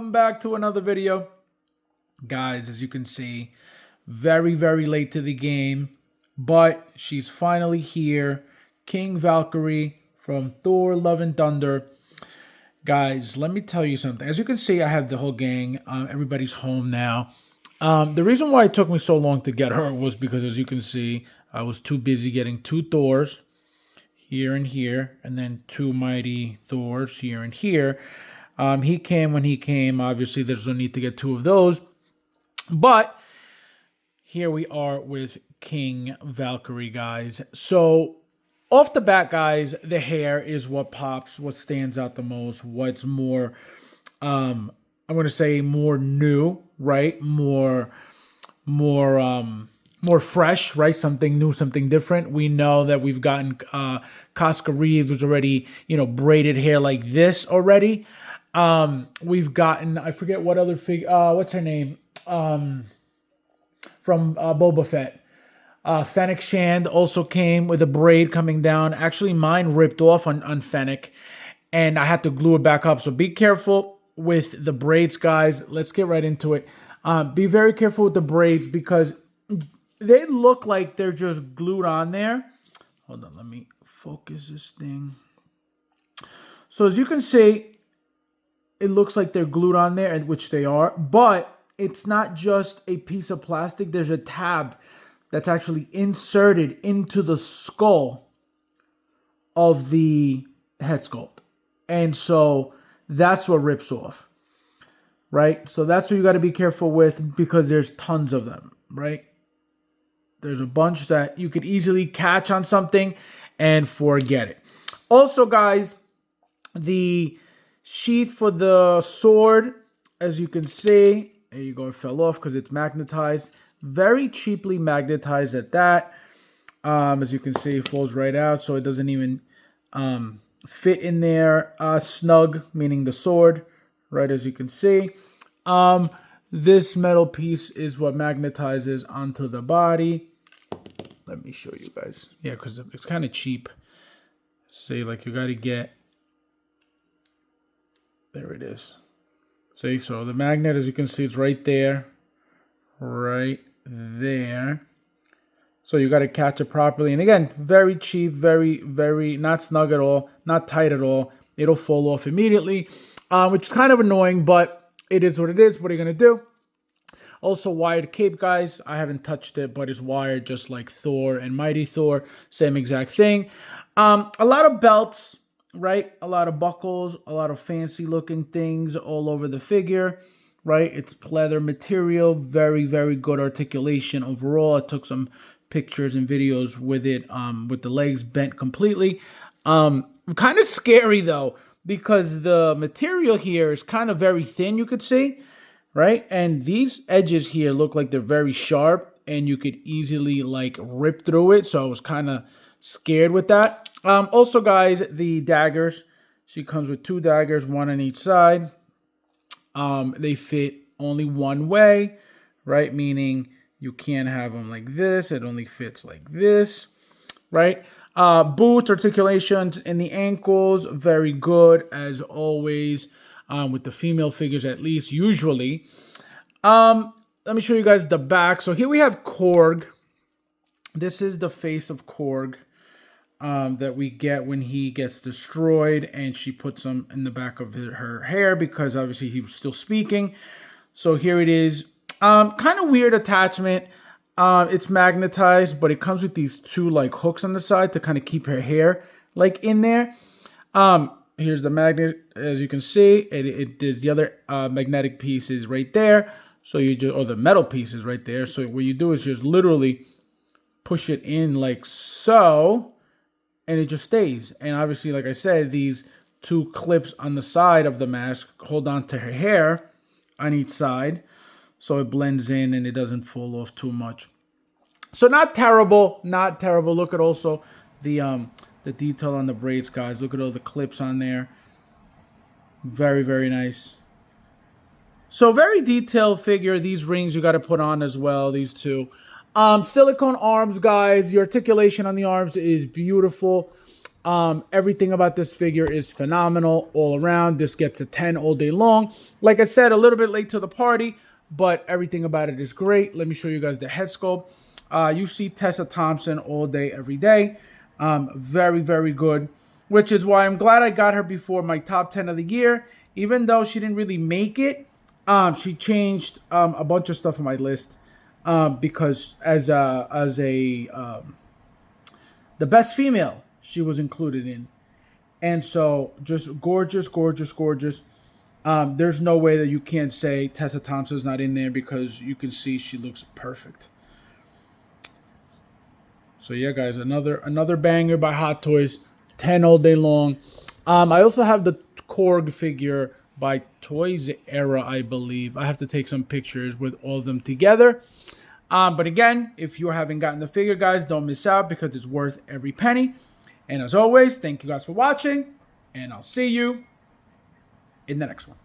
welcome back to another video. Guys, as you can see, very late to the game, but she's finally here. King Valkyrie from Thor Love and Thunder. Guys, let me tell you something. As you can see, I have the whole gang. Everybody's home now. The reason why it took me so long to get her was because, as you can see, I was too busy getting 2 Thors here and here, and then 2 mighty Thors here and here. He came when he came. Obviously, there's no need to get 2 of those. But here we are with King Valkyrie, guys. So off the bat, guys, the hair is what pops, what stands out the most, what's more, I'm going to say more new, right? More fresh, right? Something new, something different. We know that we've gotten Casca Reeves was already, braided hair like this already. We've gotten, I forget what other figure, what's her name? From Boba Fett. Fennec Shand also came with a braid coming down. Actually, mine ripped off on Fennec, and I had to glue it back up. So be careful with the braids, guys. Let's get right into it. Be very careful with the braids because they look like they're just glued on there. Hold on, let me focus this thing. So as you can see, it looks like they're glued on there, which they are, but it's not just a piece of plastic. There's a tab that's actually inserted into the skull of the head sculpt. And so that's what rips off, right? So that's what you got to be careful with because there's tons of them, right? There's a bunch that you could easily catch on something and forget it. Also, guys, the sheath for the sword, as you can see, there you go, it fell off because it's magnetized. Very cheaply magnetized at that. As you can see, it falls right out, so it doesn't even fit in there. Snug, meaning the sword, right, as you can see. This metal piece is what magnetizes onto the body. Let me show you guys. Yeah, because it's kind of cheap. See, like you got to get... There it is. See, so the magnet, as you can see, is right there. Right there. So you got to catch it properly. And again, very cheap, very not snug at all, not tight at all. It'll fall off immediately, which is kind of annoying, but it is what it is. What are you going to do? Also, wired cape, guys. I haven't touched it, but it's wired just like Thor and Mighty Thor. Same exact thing. A lot of belts, right? A lot of buckles, a lot of fancy looking things all over the figure, right? It's pleather material, very good articulation overall. I took some pictures and videos with it, with the legs bent completely. Kind of scary though, because the material here is kind of very thin, you could see, right? And these edges here look like they're very sharp and you could easily like rip through it. So I was kind of scared with that. Also, guys, the daggers. She comes with 2 daggers, 1 on each side. They fit only one way, right? Meaning you can't have them like this. It only fits like this, right? Boots, articulations in the ankles, very good as always. With the female figures, at least usually. Let me show you guys the back. So here we have Korg. This is the face of Korg. That we get when he gets destroyed, and she puts them in the back of her hair because obviously he was still speaking. So here it is. Kind of weird attachment. It's magnetized, but it comes with these 2 like hooks on the side to kind of keep her hair like in there. Here's the magnet, as you can see. The other magnetic piece is right there. So you just, or the metal piece is right there. So what you do is just literally push it in like so. And it just stays. And obviously, like I said, these 2 clips on the side of the mask hold on to her hair on each side. So it blends in and it doesn't fall off too much. So not terrible. Not terrible. Look at also the detail on the braids, guys. Look at all the clips on there. Very nice. So very detailed figure. These rings you got to put on as well. These 2. Silicone arms, guys. The articulation on the arms is beautiful. Everything about this figure is phenomenal all around. This gets a 10 all day long. Like I said, a little bit late to the party, but everything about it is great. Let me show you guys the head sculpt. You see Tessa Thompson all day, every day. Very, very good, which is why I'm glad I got her before my top 10 of the year. Even though she didn't really make it, she changed a bunch of stuff on my list because the best female she was included in. And so just gorgeous, gorgeous, gorgeous. There's no way that you can't say Tessa Thompson's not in there because you can see she looks perfect. So yeah, guys, another banger by Hot Toys, 10 all day long. I also have the Korg figure by Toys Era, I believe. I have to take some pictures with all of them together. But again, if you haven't gotten the figure, guys, don't miss out because it's worth every penny. And as always, thank you guys for watching, and I'll see you in the next one.